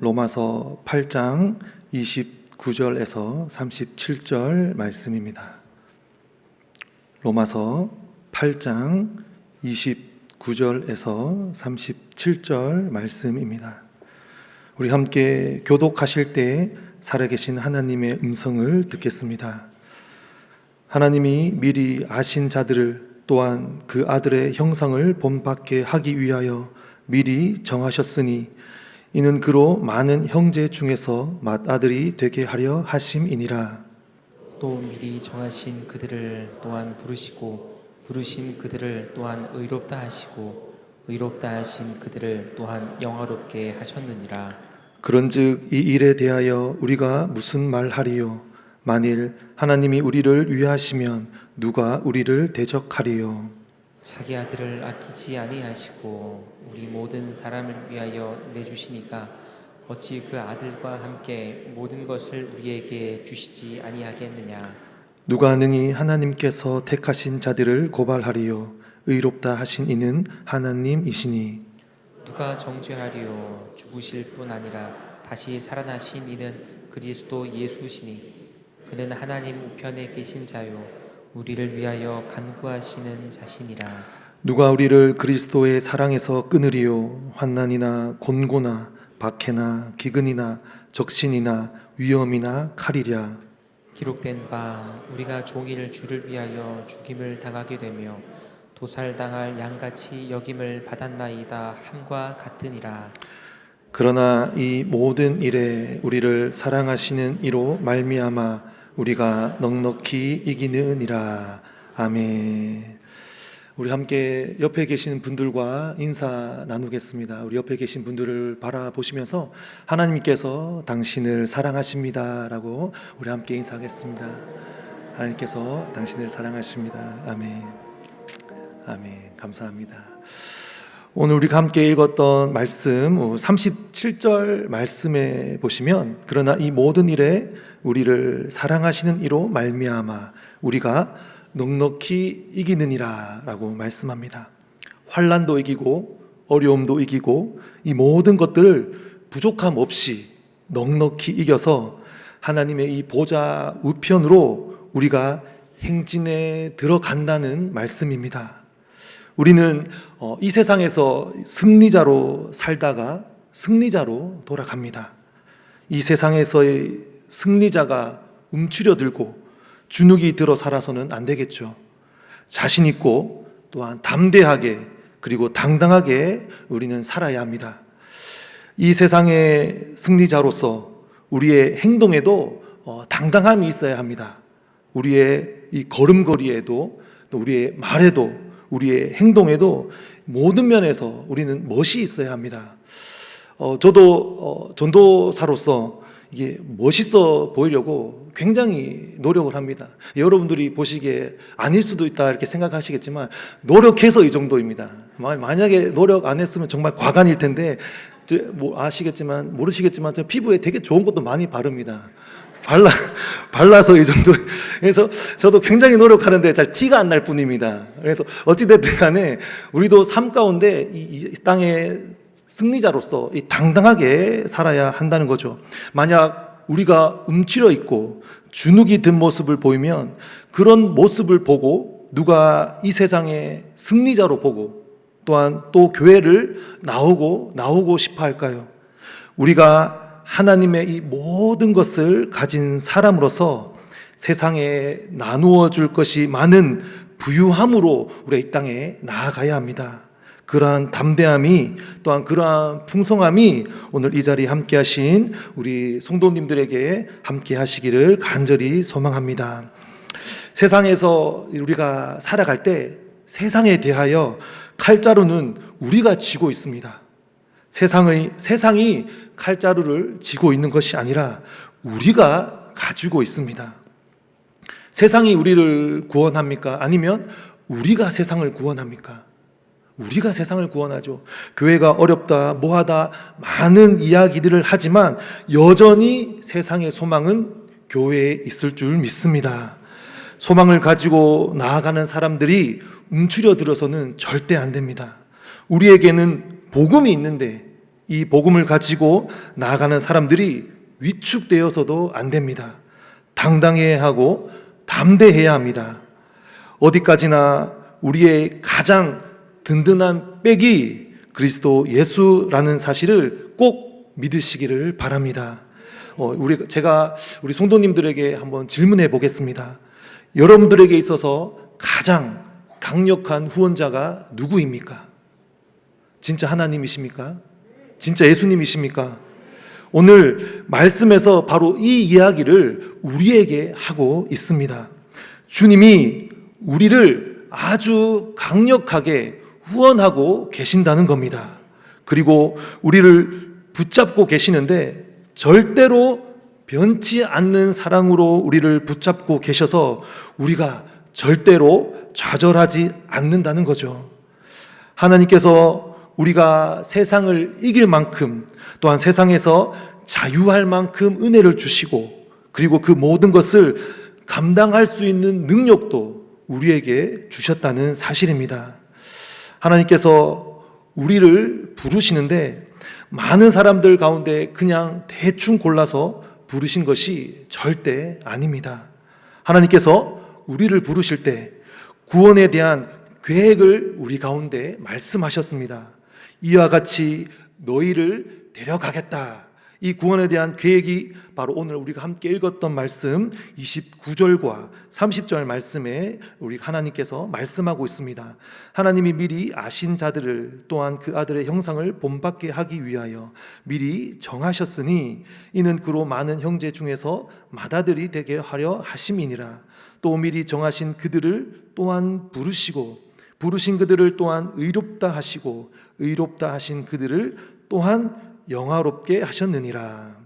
로마서 8장 29절에서 37절 말씀입니다. 로마서 8장 29절에서 37절 말씀입니다. 우리 함께 교독하실 때 살아계신 하나님의 음성을 듣겠습니다. 하나님이 미리 아신 자들을 또한 그 아들의 형상을 본받게 하기 위하여 미리 정하셨으니 이는 그로 많은 형제 중에서 맏아들이 되게 하려 하심이니라. 또 미리 정하신 그들을 또한 부르시고 부르신 그들을 또한 의롭다 하시고 의롭다 하신 그들을 또한 영화롭게 하셨느니라. 그런즉 이 일에 대하여 우리가 무슨 말하리요? 만일 하나님이 우리를 위하시면 누가 우리를 대적하리요? 자기 아들을 아끼지 아니하시고 우리 모든 사람을 위하여 내주시니까 어찌 그 아들과 함께 모든 것을 우리에게 주시지 아니하겠느냐? 누가 능히 하나님께서 택하신 자들을 고발하리요? 의롭다 하신 이는 하나님이시니. 누가 정죄하리요? 죽으실 뿐 아니라 다시 살아나신 이는 그리스도 예수시니 그는 하나님 우편에 계신 자요 우리를 위하여 간구하시는 자시니라. 누가 우리를 그리스도의 사랑에서 끊으리요? 환난이나 곤고나 박해나 기근이나 적신이나 위험이나 칼이랴. 기록된 바 우리가 종일 주를 위하여 죽임을 당하게 되며 도살당할 양같이 여김을 받았나이다 함과 같으니라. 그러나 이 모든 일에 우리를 사랑하시는 이로 말미암아 우리가 넉넉히 이기느니라. 아멘. 우리 함께 옆에 계신 분들과 인사 나누겠습니다. 우리 옆에 계신 분들을 바라보시면서 하나님께서 당신을 사랑하십니다 라고 우리 함께 인사하겠습니다. 하나님께서 당신을 사랑하십니다. 아멘. 아멘. 감사합니다. 오늘 우리가 함께 읽었던 말씀 37절 말씀에 보시면 그러나 이 모든 일에 우리를 사랑하시는 이로 말미암아 우리가 넉넉히 이기느니라 라고 말씀합니다. 환난도 이기고 어려움도 이기고 이 모든 것들을 부족함 없이 넉넉히 이겨서 하나님의 이 보좌 우편으로 우리가 행진에 들어간다는 말씀입니다. 우리는 이 세상에서 승리자로 살다가 승리자로 돌아갑니다. 이 세상에서의 승리자가 움츠려들고 주눅이 들어 살아서는 안 되겠죠. 자신 있고 또한 담대하게 그리고 당당하게 우리는 살아야 합니다. 이 세상의 승리자로서 우리의 행동에도 당당함이 있어야 합니다. 우리의 이 걸음걸이에도 또 우리의 말에도 우리의 행동에도 모든 면에서 우리는 멋이 있어야 합니다. 저도 전도사로서 이게 멋있어 보이려고 굉장히 노력을 합니다. 여러분들이 보시기에 아닐 수도 있다 이렇게 생각하시겠지만 노력해서 이 정도입니다. 만약에 노력 안 했으면 정말 과간일 텐데 아시겠지만 모르시겠지만 저 피부에 되게 좋은 것도 많이 바릅니다. 발라서 이 정도. 그래서 저도 굉장히 노력하는데 잘 티가 안 날 뿐입니다. 그래서 어찌됐든 간에 우리도 삶 가운데 이 땅에 승리자로서 당당하게 살아야 한다는 거죠. 만약 우리가 움츠려 있고 주눅이 든 모습을 보이면 그런 모습을 보고 누가 이 세상의 승리자로 보고 또한 또 교회를 나오고 싶어 할까요? 우리가 하나님의 이 모든 것을 가진 사람으로서 세상에 나누어 줄 것이 많은 부유함으로 우리 이 땅에 나아가야 합니다. 그러한 담대함이 또한 그러한 풍성함이 오늘 이 자리에 함께 하신 우리 성도님들에게 함께 하시기를 간절히 소망합니다. 세상에서 우리가 살아갈 때 세상에 대하여 칼자루는 우리가 쥐고 있습니다. 세상이 칼자루를 쥐고 있는 것이 아니라 우리가 가지고 있습니다. 세상이 우리를 구원합니까? 아니면 우리가 세상을 구원합니까? 우리가 세상을 구원하죠. 교회가 어렵다, 뭐하다 많은 이야기들을 하지만 여전히 세상의 소망은 교회에 있을 줄 믿습니다. 소망을 가지고 나아가는 사람들이 움츠려들어서는 절대 안 됩니다. 우리에게는 복음이 있는데 이 복음을 가지고 나아가는 사람들이 위축되어서도 안 됩니다. 당당해야 하고 담대해야 합니다. 어디까지나 우리의 가장 든든한 백이 그리스도 예수라는 사실을 꼭 믿으시기를 바랍니다. 제가 우리 성도님들에게 한번 질문해 보겠습니다. 여러분들에게 있어서 가장 강력한 후원자가 누구입니까? 진짜 하나님이십니까? 진짜 예수님이십니까? 오늘 말씀에서 바로 이 이야기를 우리에게 하고 있습니다. 주님이 우리를 아주 강력하게 후원하고 계신다는 겁니다. 그리고 우리를 붙잡고 계시는데 절대로 변치 않는 사랑으로 우리를 붙잡고 계셔서 우리가 절대로 좌절하지 않는다는 거죠. 하나님께서 우리가 세상을 이길 만큼 또한 세상에서 자유할 만큼 은혜를 주시고 그리고 그 모든 것을 감당할 수 있는 능력도 우리에게 주셨다는 사실입니다. 하나님께서 우리를 부르시는데 많은 사람들 가운데 그냥 대충 골라서 부르신 것이 절대 아닙니다. 하나님께서 우리를 부르실 때 구원에 대한 계획을 우리 가운데 말씀하셨습니다. 이와 같이 너희를 데려가겠다. 이 구원에 대한 계획이 바로 오늘 우리가 함께 읽었던 말씀 29절과 30절 말씀에 우리 하나님께서 말씀하고 있습니다. 하나님이 미리 아신 자들을 또한 그 아들의 형상을 본받게 하기 위하여 미리 정하셨으니 이는 그로 많은 형제 중에서 맏아들이 되게 하려 하심이니라. 또 미리 정하신 그들을 또한 부르시고 부르신 그들을 또한 의롭다 하시고 의롭다 하신 그들을 또한 영화롭게 하셨느니라.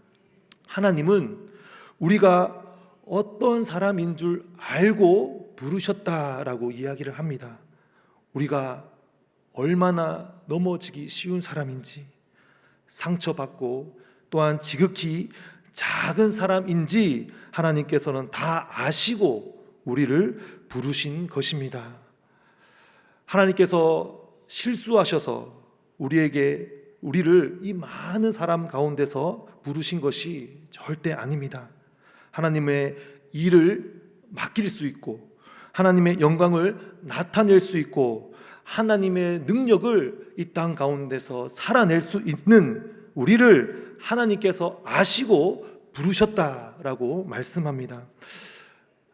하나님은 우리가 어떤 사람인 줄 알고 부르셨다라고 이야기를 합니다. 우리가 얼마나 넘어지기 쉬운 사람인지, 상처받고 또한 지극히 작은 사람인지 하나님께서는 다 아시고 우리를 부르신 것입니다. 하나님께서 실수하셔서 우리를 이 많은 사람 가운데서 부르신 것이 절대 아닙니다. 하나님의 일을 맡길 수 있고 하나님의 영광을 나타낼 수 있고 하나님의 능력을 이 땅 가운데서 살아낼 수 있는 우리를 하나님께서 아시고 부르셨다라고 말씀합니다.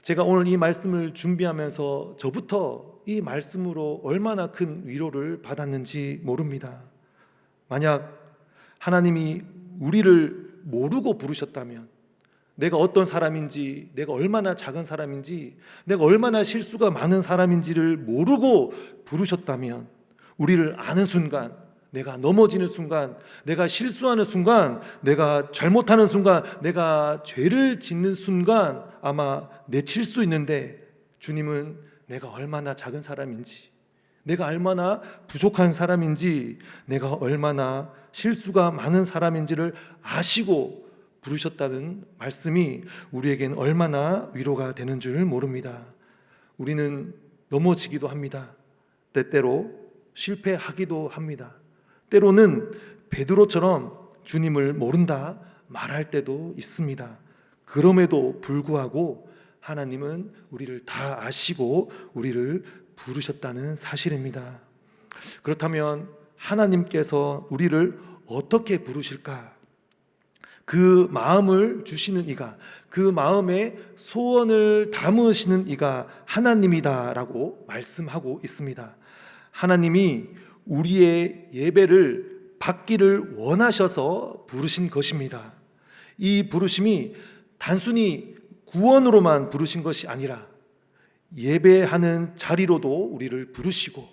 제가 오늘 이 말씀을 준비하면서 저부터 이 말씀으로 얼마나 큰 위로를 받았는지 모릅니다. 만약 하나님이 우리를 모르고 부르셨다면, 내가 어떤 사람인지, 내가 얼마나 작은 사람인지, 내가 얼마나 실수가 많은 사람인지를 모르고 부르셨다면, 우리를 아는 순간, 내가 넘어지는 순간, 내가 실수하는 순간, 내가 잘못하는 순간, 내가 죄를 짓는 순간 아마 내칠 수 있는데, 주님은 내가 얼마나 작은 사람인지, 내가 얼마나 부족한 사람인지, 내가 얼마나 실수가 많은 사람인지를 아시고 부르셨다는 말씀이 우리에겐 얼마나 위로가 되는 줄 모릅니다. 우리는 넘어지기도 합니다. 때때로 실패하기도 합니다. 때로는 베드로처럼 주님을 모른다 말할 때도 있습니다. 그럼에도 불구하고 하나님은 우리를 다 아시고 우리를 부르셨다는 사실입니다. 그렇다면 하나님께서 우리를 어떻게 부르실까? 그 마음을 주시는 이가, 그 마음에 소원을 담으시는 이가 하나님이다라고 말씀하고 있습니다. 하나님이 우리의 예배를 받기를 원하셔서 부르신 것입니다. 이 부르심이 단순히 구원으로만 부르신 것이 아니라 예배하는 자리로도 우리를 부르시고,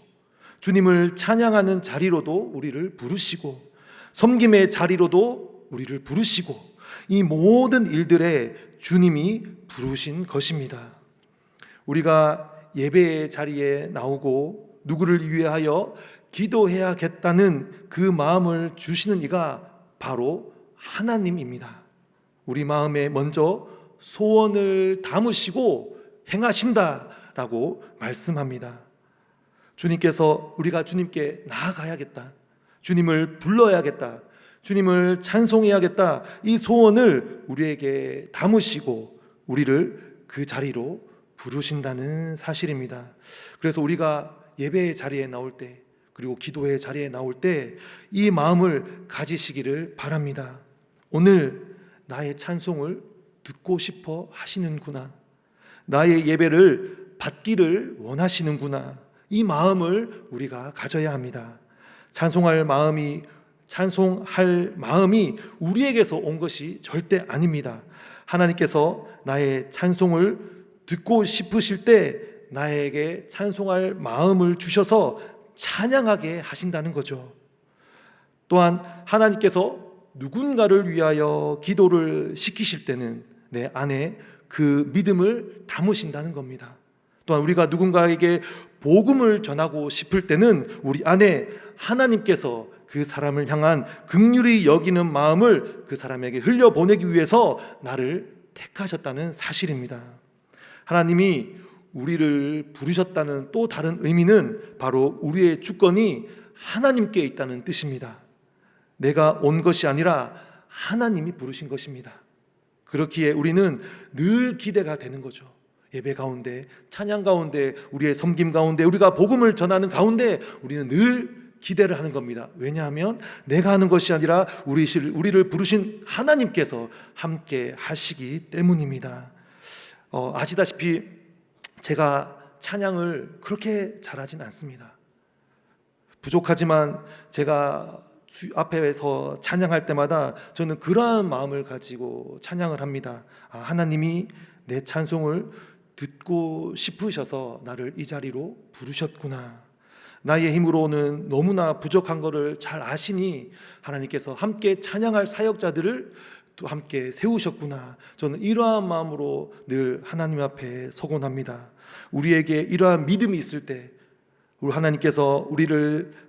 주님을 찬양하는 자리로도 우리를 부르시고, 섬김의 자리로도 우리를 부르시고, 이 모든 일들에 주님이 부르신 것입니다. 우리가 예배의 자리에 나오고 누구를 위하여 기도해야겠다는 그 마음을 주시는 이가 바로 하나님입니다. 우리 마음에 먼저 소원을 담으시고 행하신다라고 말씀합니다. 주님께서 우리가 주님께 나아가야겠다, 주님을 불러야겠다, 주님을 찬송해야겠다, 이 소원을 우리에게 담으시고 우리를 그 자리로 부르신다는 사실입니다. 그래서 우리가 예배의 자리에 나올 때, 그리고 기도의 자리에 나올 때 이 마음을 가지시기를 바랍니다. 오늘 나의 찬송을 듣고 싶어 하시는구나, 나의 예배를 받기를 원하시는구나, 이 마음을 우리가 가져야 합니다. 찬송할 마음이 우리에게서 온 것이 절대 아닙니다. 하나님께서 나의 찬송을 듣고 싶으실 때 나에게 찬송할 마음을 주셔서 찬양하게 하신다는 거죠. 또한 하나님께서 누군가를 위하여 기도를 시키실 때는 내 안에 그 믿음을 담으신다는 겁니다. 또한 우리가 누군가에게 복음을 전하고 싶을 때는 우리 안에 하나님께서 그 사람을 향한 긍휼히 여기는 마음을 그 사람에게 흘려보내기 위해서 나를 택하셨다는 사실입니다. 하나님이 우리를 부르셨다는 또 다른 의미는 바로 우리의 주권이 하나님께 있다는 뜻입니다. 내가 온 것이 아니라 하나님이 부르신 것입니다. 그렇기에 우리는 늘 기대가 되는 거죠. 예배 가운데, 찬양 가운데, 우리의 섬김 가운데, 우리가 복음을 전하는 가운데 우리는 늘 기대를 하는 겁니다. 왜냐하면 내가 하는 것이 아니라 우리를 부르신 하나님께서 함께 하시기 때문입니다. 아시다시피 제가 찬양을 그렇게 잘하진 않습니다. 부족하지만 제가 앞에서 찬양할 때마다 저는 그러한 마음을 가지고 찬양을 합니다. 하나님이 내 찬송을 듣고 싶으셔서 나를 이 자리로 부르셨구나. 나의 힘으로는 너무나 부족한 것을 잘 아시니 하나님께서 함께 찬양할 사역자들을 또 함께 세우셨구나. 저는 이러한 마음으로 늘 하나님 앞에 서곤합니다. 우리에게 이러한 믿음이 있을 때 우리 하나님께서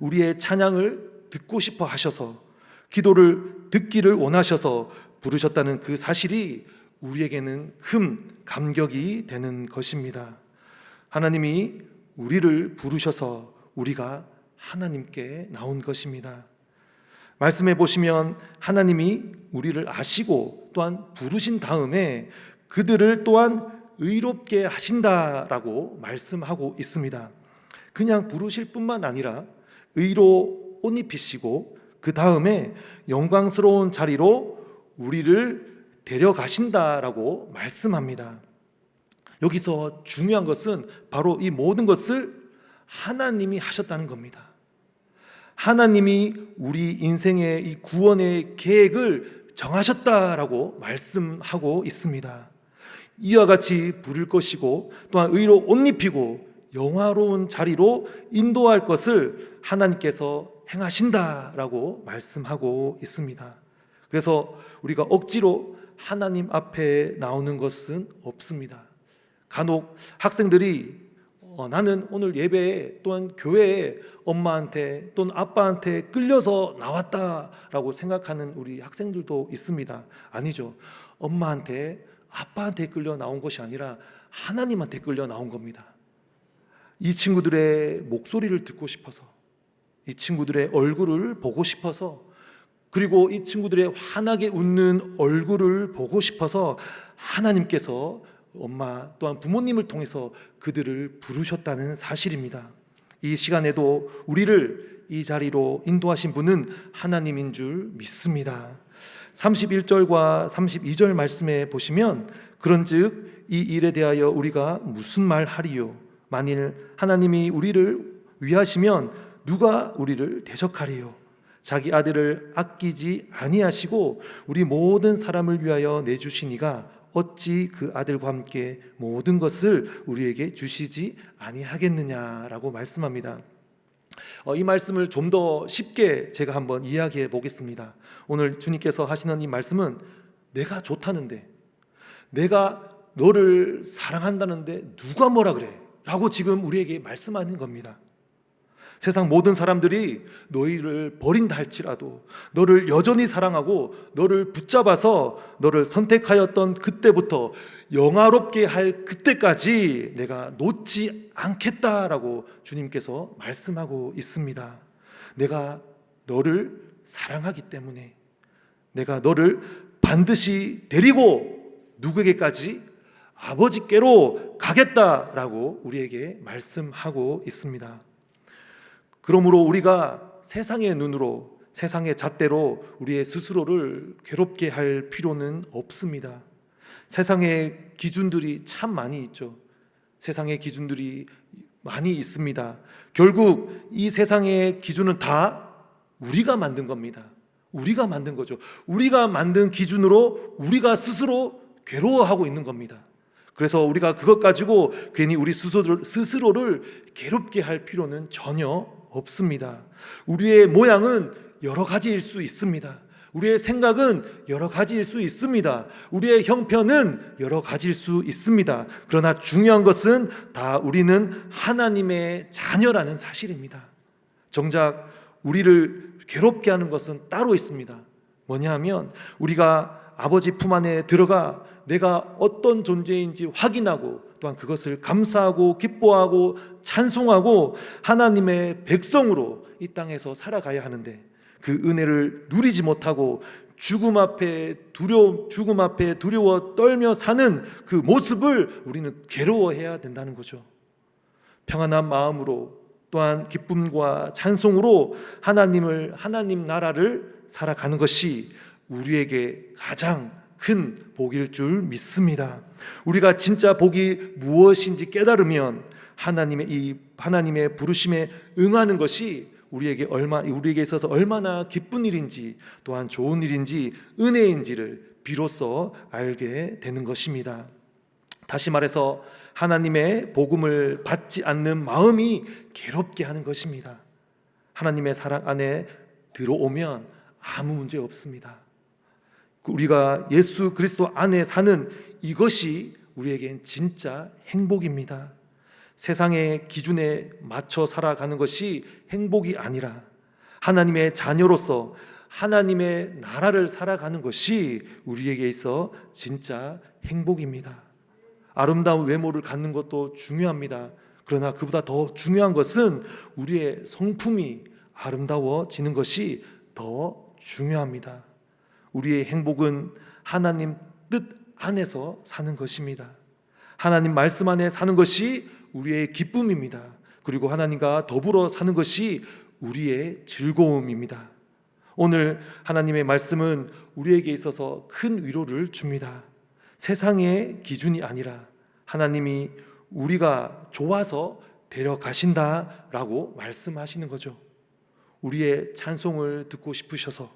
우리의 찬양을 듣고 싶어 하셔서 기도를 듣기를 원하셔서 부르셨다는 그 사실이 우리에게는 큰 감격이 되는 것입니다. 하나님이 우리를 부르셔서 우리가 하나님께 나온 것입니다. 말씀해 보시면 하나님이 우리를 아시고 또한 부르신 다음에 그들을 또한 의롭게 하신다라고 말씀하고 있습니다. 그냥 부르실 뿐만 아니라 의로 옷 입히시고 그 다음에 영광스러운 자리로 우리를 데려가신다라고 말씀합니다. 여기서 중요한 것은 바로 이 모든 것을 하나님이 하셨다는 겁니다. 하나님이 우리 인생의 이 구원의 계획을 정하셨다라고 말씀하고 있습니다. 이와 같이 부를 것이고 또한 의로 옷 입히고 영화로운 자리로 인도할 것을 하나님께서 행하신다라고 말씀하고 있습니다. 그래서 우리가 억지로 하나님 앞에 나오는 것은 없습니다. 간혹 학생들이 나는 오늘 예배에 또한 교회에 엄마한테 또는 아빠한테 끌려서 나왔다라고 생각하는 우리 학생들도 있습니다. 아니죠. 엄마한테 아빠한테 끌려 나온 것이 아니라 하나님한테 끌려 나온 겁니다. 이 친구들의 목소리를 듣고 싶어서, 이 친구들의 얼굴을 보고 싶어서, 그리고 이 친구들의 환하게 웃는 얼굴을 보고 싶어서 하나님께서 엄마 또한 부모님을 통해서 그들을 부르셨다는 사실입니다. 이 시간에도 우리를 이 자리로 인도하신 분은 하나님인 줄 믿습니다. 31절과 32절 말씀에 보시면 그런즉 이 일에 대하여 우리가 무슨 말 하리요? 만일 하나님이 우리를 위하시면 누가 우리를 대적하리요? 자기 아들을 아끼지 아니하시고 우리 모든 사람을 위하여 내주시니가 어찌 그 아들과 함께 모든 것을 우리에게 주시지 아니하겠느냐라고 말씀합니다. 이 말씀을 좀 더 쉽게 제가 한번 이야기해 보겠습니다. 오늘 주님께서 하시는 이 말씀은 내가 좋다는데, 내가 너를 사랑한다는데 누가 뭐라 그래? 라고 지금 우리에게 말씀하는 겁니다. 세상 모든 사람들이 너희를 버린다 할지라도 너를 여전히 사랑하고 너를 붙잡아서 너를 선택하였던 그때부터 영화롭게 할 그때까지 내가 놓지 않겠다라고 주님께서 말씀하고 있습니다. 내가 너를 사랑하기 때문에, 내가 너를 반드시 데리고 누구에게까지? 아버지께로 가겠다라고 우리에게 말씀하고 있습니다. 그러므로 우리가 세상의 눈으로, 세상의 잣대로 우리의 스스로를 괴롭게 할 필요는 없습니다. 세상의 기준들이 참 많이 있죠. 세상의 기준들이 많이 있습니다. 결국 이 세상의 기준은 다 우리가 만든 겁니다. 우리가 만든 거죠. 우리가 만든 기준으로 우리가 스스로 괴로워하고 있는 겁니다. 그래서 우리가 그것 가지고 괜히 우리 스스로를 괴롭게 할 필요는 전혀 없습니다. 우리의 모양은 여러 가지일 수 있습니다. 우리의 생각은 여러 가지일 수 있습니다. 우리의 형편은 여러 가지일 수 있습니다. 그러나 중요한 것은 다 우리는 하나님의 자녀라는 사실입니다. 정작 우리를 괴롭게 하는 것은 따로 있습니다. 뭐냐 하면 우리가 아버지 품 안에 들어가 내가 어떤 존재인지 확인하고 또한 그것을 감사하고 기뻐하고 찬송하고 하나님의 백성으로 이 땅에서 살아가야 하는데 그 은혜를 누리지 못하고 죽음 앞에 두려워 떨며 사는 그 모습을 우리는 괴로워해야 된다는 거죠. 평안한 마음으로 또한 기쁨과 찬송으로 하나님 나라를 살아가는 것이 우리에게 가장 큰 복일 줄 믿습니다. 우리가 진짜 복이 무엇인지 깨달으면 하나님의 부르심에 응하는 것이 우리에게 있어서 얼마나 기쁜 일인지 또한 좋은 일인지 은혜인지를 비로소 알게 되는 것입니다. 다시 말해서 하나님의 복음을 받지 않는 마음이 괴롭게 하는 것입니다. 하나님의 사랑 안에 들어오면 아무 문제 없습니다. 우리가 예수 그리스도 안에 사는 이것이 우리에겐 진짜 행복입니다. 세상의 기준에 맞춰 살아가는 것이 행복이 아니라 하나님의 자녀로서 하나님의 나라를 살아가는 것이 우리에게 있어 진짜 행복입니다. 아름다운 외모를 갖는 것도 중요합니다. 그러나 그보다 더 중요한 것은 우리의 성품이 아름다워지는 것이 더 중요합니다. 우리의 행복은 하나님 뜻 안에서 사는 것입니다. 하나님 말씀 안에 사는 것이 우리의 기쁨입니다. 그리고 하나님과 더불어 사는 것이 우리의 즐거움입니다. 오늘 하나님의 말씀은 우리에게 있어서 큰 위로를 줍니다. 세상의 기준이 아니라 하나님이 우리가 좋아서 데려가신다라고 말씀하시는 거죠. 우리의 찬송을 듣고 싶으셔서,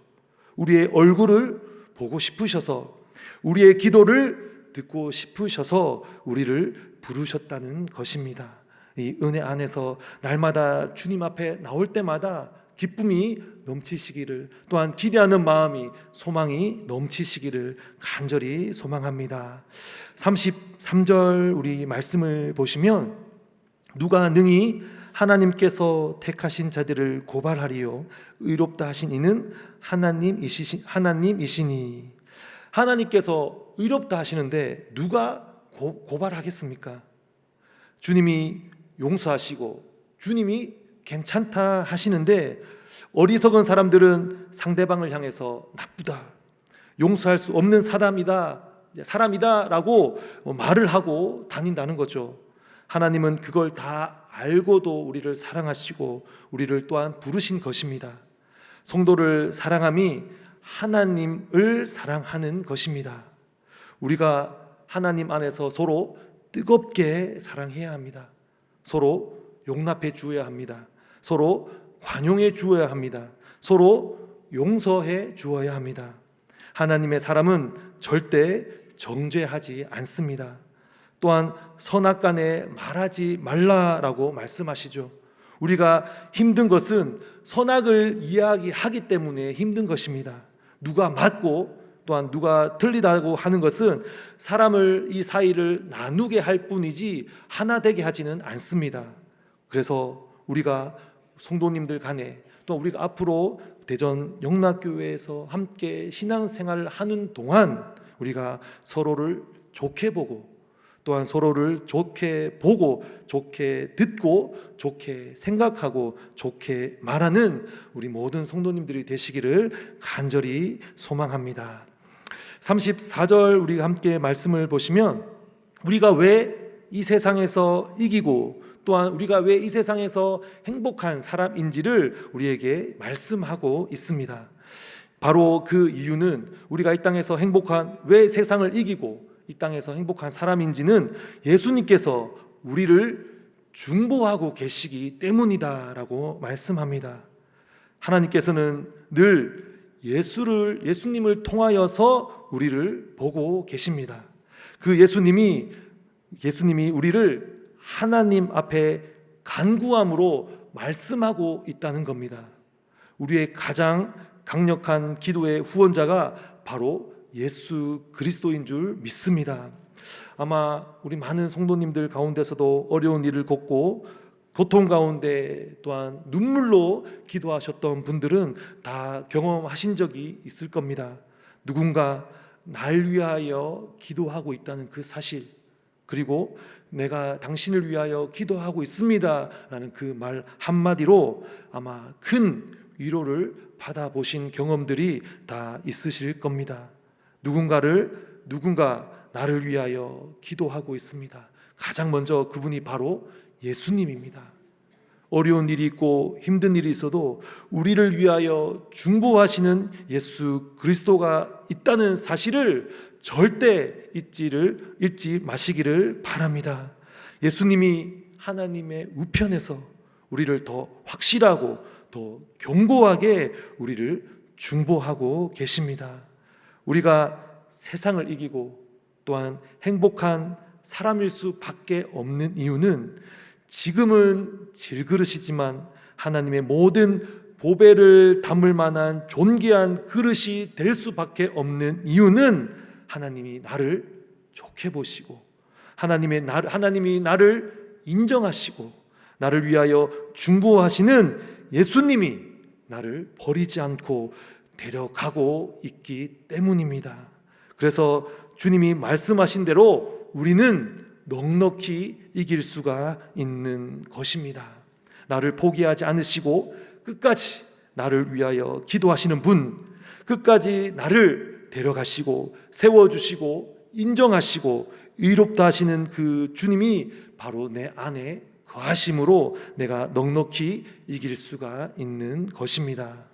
우리의 얼굴을 보고 싶으셔서, 우리의 기도를 듣고 싶으셔서 우리를 부르셨다는 것입니다. 이 은혜 안에서 날마다 주님 앞에 나올 때마다 기쁨이 넘치시기를, 또한 기대하는 마음이, 소망이 넘치시기를 간절히 소망합니다. 33절 우리 말씀을 보시면 누가 능히 하나님께서 택하신 자들을 고발하리요 의롭다 하신 이는 하나님이시니. 하나님께서 의롭다 하시는데 누가 고발하겠습니까? 주님이 용서하시고 주님이 괜찮다 하시는데 어리석은 사람들은 상대방을 향해서 나쁘다, 용서할 수 없는 사람이다 라고 말을 하고 다닌다는 거죠. 하나님은 그걸 다 알고도 우리를 사랑하시고 우리를 또한 부르신 것입니다. 성도를 사랑함이 하나님을 사랑하는 것입니다. 우리가 하나님 안에서 서로 뜨겁게 사랑해야 합니다. 서로 용납해 주어야 합니다. 서로 관용해 주어야 합니다. 서로 용서해 주어야 합니다. 하나님의 사람은 절대 정죄하지 않습니다. 또한 선악간에 말하지 말라라고 말씀하시죠. 우리가 힘든 것은 선악을 이야기하기 때문에 힘든 것입니다. 누가 맞고 또한 누가 틀리다고 하는 것은 사람을 이 사이를 나누게 할 뿐이지 하나 되게 하지는 않습니다. 그래서 우리가 성도님들 간에 또 우리가 앞으로 대전 영락교회에서 함께 신앙생활을 하는 동안 우리가 서로를 좋게 보고 또한 서로를 좋게 보고 좋게 듣고 좋게 생각하고 좋게 말하는 우리 모든 성도님들이 되시기를 간절히 소망합니다. 34절 우리가 함께 말씀을 보시면 우리가 왜 이 세상에서 이기고 또한 우리가 왜 이 세상에서 행복한 사람인지를 우리에게 말씀하고 있습니다. 바로 그 이유는 우리가 이 땅에서 왜 세상을 이기고 이 땅에서 행복한 사람인지는 예수님께서 우리를 중보하고 계시기 때문이다라고 말씀합니다. 하나님께서는 늘 예수님을 통하여서 우리를 보고 계십니다. 그 예수님이 우리를 하나님 앞에 간구함으로 말씀하고 있다는 겁니다. 우리의 가장 강력한 기도의 후원자가 바로 예수 그리스도인 줄 믿습니다. 아마 우리 많은 성도님들 가운데서도 어려운 일을 겪고 고통 가운데 또한 눈물로 기도하셨던 분들은 다 경험하신 적이 있을 겁니다. 누군가 날 위하여 기도하고 있다는 그 사실, 그리고 내가 당신을 위하여 기도하고 있습니다 라는 그 말 한마디로 아마 큰 위로를 받아보신 경험들이 다 있으실 겁니다. 누군가 나를 위하여 기도하고 있습니다. 가장 먼저 그분이 바로 예수님입니다. 어려운 일이 있고 힘든 일이 있어도 우리를 위하여 중보하시는 예수 그리스도가 있다는 사실을 절대 잊지 마시기를 바랍니다. 예수님이 하나님의 우편에서 우리를 더 확실하고 더 견고하게 우리를 중보하고 계십니다. 우리가 세상을 이기고 또한 행복한 사람일 수밖에 없는 이유는 지금은 질그릇이지만 하나님의 모든 보배를 담을 만한 존귀한 그릇이 될 수밖에 없는 이유는 하나님이 나를 좋게 보시고 하나님이 나를 인정하시고 나를 위하여 중보하시는 예수님이 나를 버리지 않고 데려가고 있기 때문입니다. 그래서 주님이 말씀하신 대로 우리는 넉넉히 이길 수가 있는 것입니다. 나를 포기하지 않으시고 끝까지 나를 위하여 기도하시는 분, 끝까지 나를 데려가시고 세워주시고 인정하시고 의롭다 하시는 그 주님이 바로 내 안에 거하심으로 내가 넉넉히 이길 수가 있는 것입니다.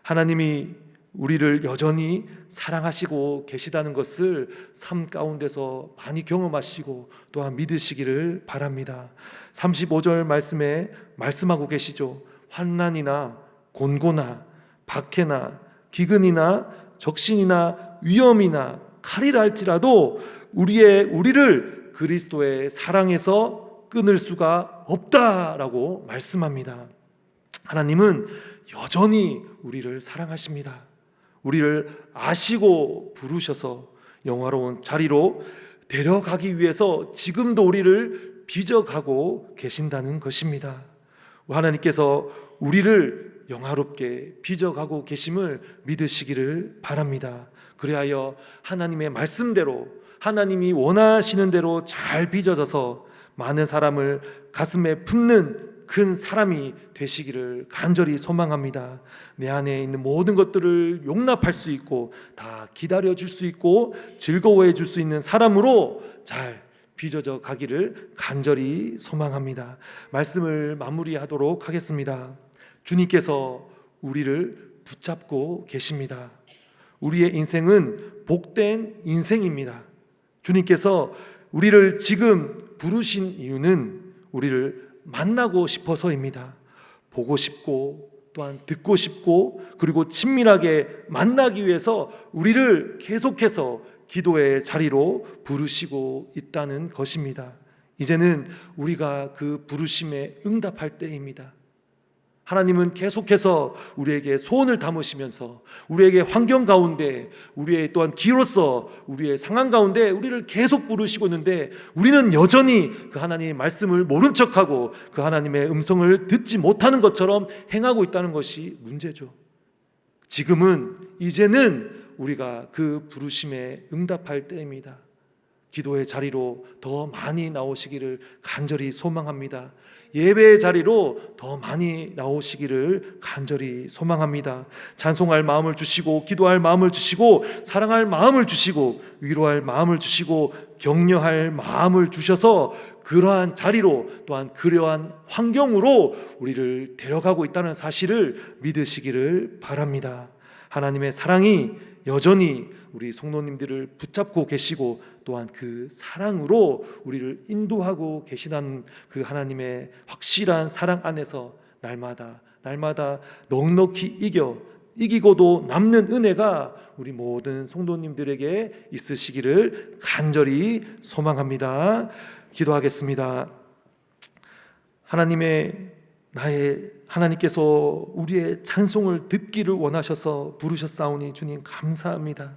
하나님이 우리를 여전히 사랑하시고 계시다는 것을 삶 가운데서 많이 경험하시고 또한 믿으시기를 바랍니다. 35절 말씀에 말씀하고 계시죠. 환난이나 곤고나 박해나 기근이나 적신이나 위험이나 칼이라 할지라도 우리를 그리스도의 사랑에서 끊을 수가 없다라고 말씀합니다. 하나님은 여전히 우리를 사랑하십니다. 우리를 아시고 부르셔서 영화로운 자리로 데려가기 위해서 지금도 우리를 빚어가고 계신다는 것입니다. 하나님께서 우리를 영화롭게 빚어가고 계심을 믿으시기를 바랍니다. 그리하여 하나님의 말씀대로 하나님이 원하시는 대로 잘 빚어져서 많은 사람을 가슴에 품는 큰 사람이 되시기를 간절히 소망합니다. 내 안에 있는 모든 것들을 용납할 수 있고 다 기다려줄 수 있고 즐거워해 줄 수 있는 사람으로 잘 빚어져 가기를 간절히 소망합니다. 말씀을 마무리하도록 하겠습니다. 주님께서 우리를 붙잡고 계십니다. 우리의 인생은 복된 인생입니다. 주님께서 우리를 지금 부르신 이유는 우리를 만나고 싶어서입니다. 보고 싶고 또한 듣고 싶고 그리고 친밀하게 만나기 위해서 우리를 계속해서 기도의 자리로 부르시고 있다는 것입니다. 이제는 우리가 그 부르심에 응답할 때입니다. 하나님은 계속해서 우리에게 소원을 담으시면서 우리에게 환경 가운데 우리의 또한 기로서 우리의 상황 가운데 우리를 계속 부르시고 있는데 우리는 여전히 그 하나님의 말씀을 모른 척하고 그 하나님의 음성을 듣지 못하는 것처럼 행하고 있다는 것이 문제죠. 이제는 우리가 그 부르심에 응답할 때입니다. 기도의 자리로 더 많이 나오시기를 간절히 소망합니다. 예배의 자리로 더 많이 나오시기를 간절히 소망합니다. 찬송할 마음을 주시고, 기도할 마음을 주시고, 사랑할 마음을 주시고, 위로할 마음을 주시고, 격려할 마음을 주셔서 그러한 자리로, 또한 그러한 환경으로 우리를 데려가고 있다는 사실을 믿으시기를 바랍니다. 하나님의 사랑이 여전히 우리 성도님들을 붙잡고 계시고, 또한 그 사랑으로 우리를 인도하고 계시다는 그 하나님의 확실한 사랑 안에서 날마다 넉넉히 이기고도 남는 은혜가 우리 모든 성도님들에게 있으시기를 간절히 소망합니다. 기도하겠습니다. 하나님께서 우리의 찬송을 듣기를 원하셔서 부르셨사오니 주님 감사합니다.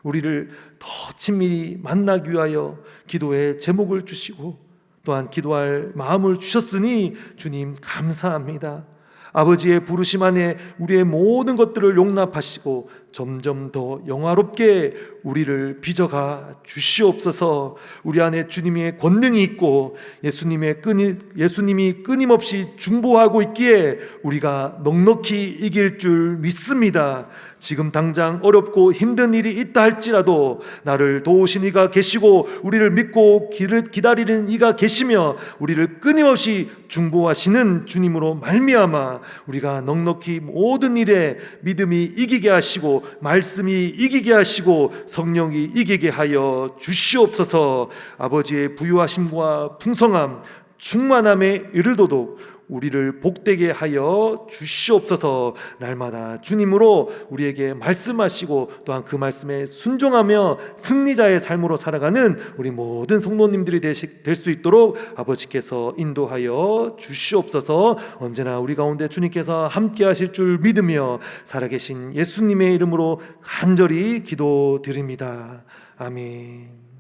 우리를 더 친밀히 만나기 위하여 기도의 제목을 주시고, 또한 기도할 마음을 주셨으니 주님 감사합니다. 아버지의 부르심 안에 우리의 모든 것들을 용납하시고 점점 더 영화롭게 우리를 빚어가 주시옵소서. 우리 안에 주님의 권능이 있고 예수님이 끊임없이 중보하고 있기에 우리가 넉넉히 이길 줄 믿습니다. 지금 당장 어렵고 힘든 일이 있다 할지라도 나를 도우신 이가 계시고 우리를 믿고 기다리는 이가 계시며 우리를 끊임없이 중보하시는 주님으로 말미암아 우리가 넉넉히 모든 일에 믿음이 이기게 하시고 말씀이 이기게 하시고 성령이 이기게 하여 주시옵소서. 아버지의 부유하심과 풍성함 충만함에 이르도록 우리를 복되게 하여 주시옵소서. 날마다 주님으로 우리에게 말씀하시고 또한 그 말씀에 순종하며 승리자의 삶으로 살아가는 우리 모든 성도님들이 될 수 있도록 아버지께서 인도하여 주시옵소서. 언제나 우리 가운데 주님께서 함께 하실 줄 믿으며 살아계신 예수님의 이름으로 간절히 기도드립니다. 아멘.